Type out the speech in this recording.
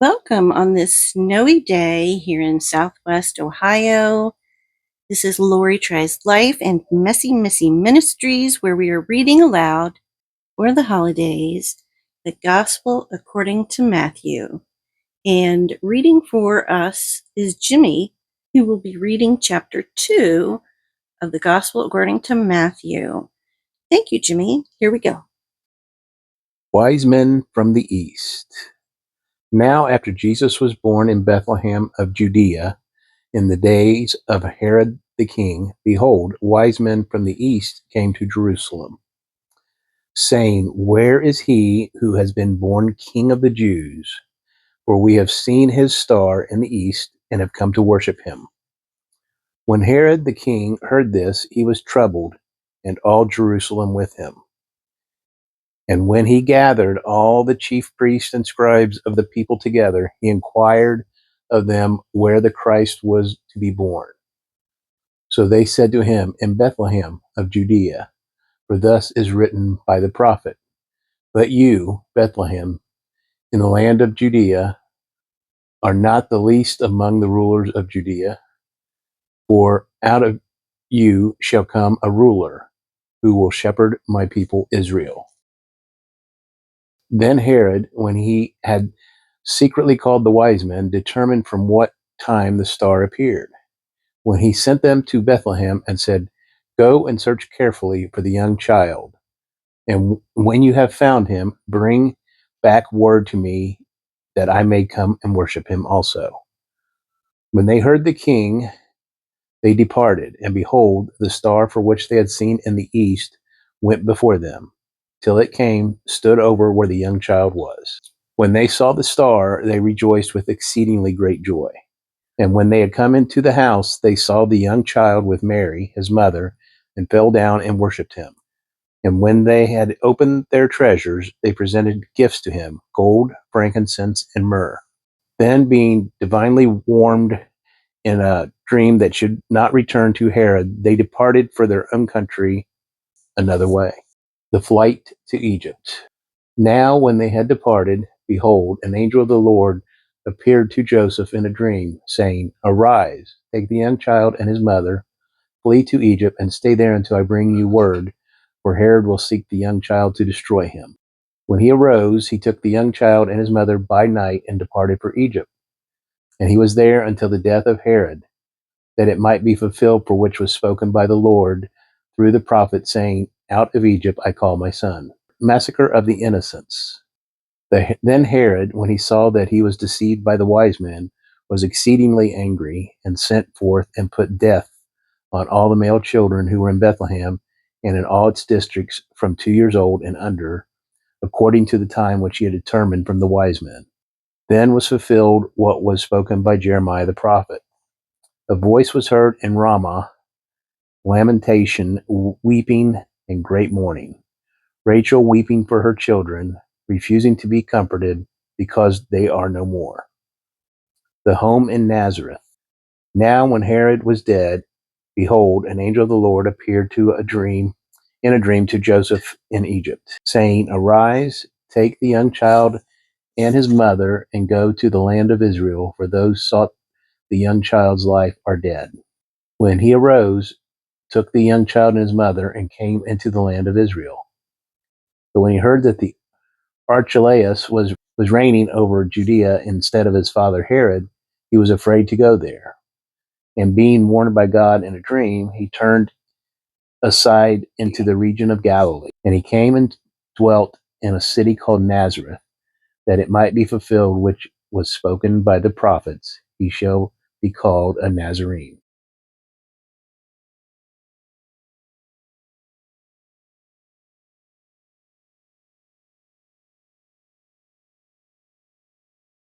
Welcome on this snowy day here in Southwest Ohio. This is Lori Tries Life and Messy Missy Ministries, where we are reading aloud for the holidays the Gospel according to Matthew. And reading for us is Jimmy, who will be reading chapter 2 of the Gospel according to Matthew. Thank you, Jimmy. Here we go. Wise men from the east. Now after Jesus was born in Bethlehem of Judea, in the days of Herod the king, behold, wise men from the east came to Jerusalem, saying, Where is he who has been born King of the Jews? For we have seen his star in the east and have come to worship him. When Herod the king heard this, he was troubled, and all Jerusalem with him. And when he gathered all the chief priests and scribes of the people together, he inquired of them where the Christ was to be born. So they said to him, In Bethlehem of Judea, for thus is written by the prophet, But you, Bethlehem, in the land of Judea, are not the least among the rulers of Judea, for out of you shall come a ruler who will shepherd my people Israel. Then Herod, when he had secretly called the wise men, determined from what time the star appeared. When he sent them to Bethlehem and said, Go and search carefully for the young child, and when you have found him, bring back word to me that I may come and worship him also. When they heard the king, they departed, and behold, the star for which they had seen in the east went before them, till it came, stood over where the young child was. When they saw the star, they rejoiced with exceedingly great joy. And when they had come into the house, they saw the young child with Mary, his mother, and fell down and worshipped him. And when they had opened their treasures, they presented gifts to him, gold, frankincense, and myrrh. Then, being divinely warned in a dream that should not return to Herod, they departed for their own country another way. The flight to Egypt. Now when they had departed, behold, an angel of the Lord appeared to Joseph in a dream, saying, Arise, take the young child and his mother, flee to Egypt, and stay there until I bring you word, for Herod will seek the young child to destroy him. When he arose, he took the young child and his mother by night and departed for Egypt. And he was there until the death of Herod, that it might be fulfilled for which was spoken by the Lord through the prophet, saying, Out of Egypt I call my son. Massacre of the innocents. Then Herod, when he saw that he was deceived by the wise men, was exceedingly angry, and sent forth and put death on all the male children who were in Bethlehem and in all its districts from 2 years old and under, according to the time which he had determined from the wise men. Then was fulfilled what was spoken by Jeremiah the prophet. A voice was heard in Ramah, lamentation, weeping, and great mourning. Rachel weeping for her children, refusing to be comforted because they are no more. The home in Nazareth. Now when Herod was dead, behold, an angel of the Lord appeared in a dream to Joseph in Egypt, saying, Arise, take the young child and his mother, and go to the land of Israel, for those sought the young child's life are dead. When he arose, took the young child and his mother, and came into the land of Israel. But when he heard that the Archelaus was reigning over Judea instead of his father Herod, he was afraid to go there. And being warned by God in a dream, he turned aside into the region of Galilee. And he came and dwelt in a city called Nazareth, that it might be fulfilled which was spoken by the prophets, he shall be called a Nazarene.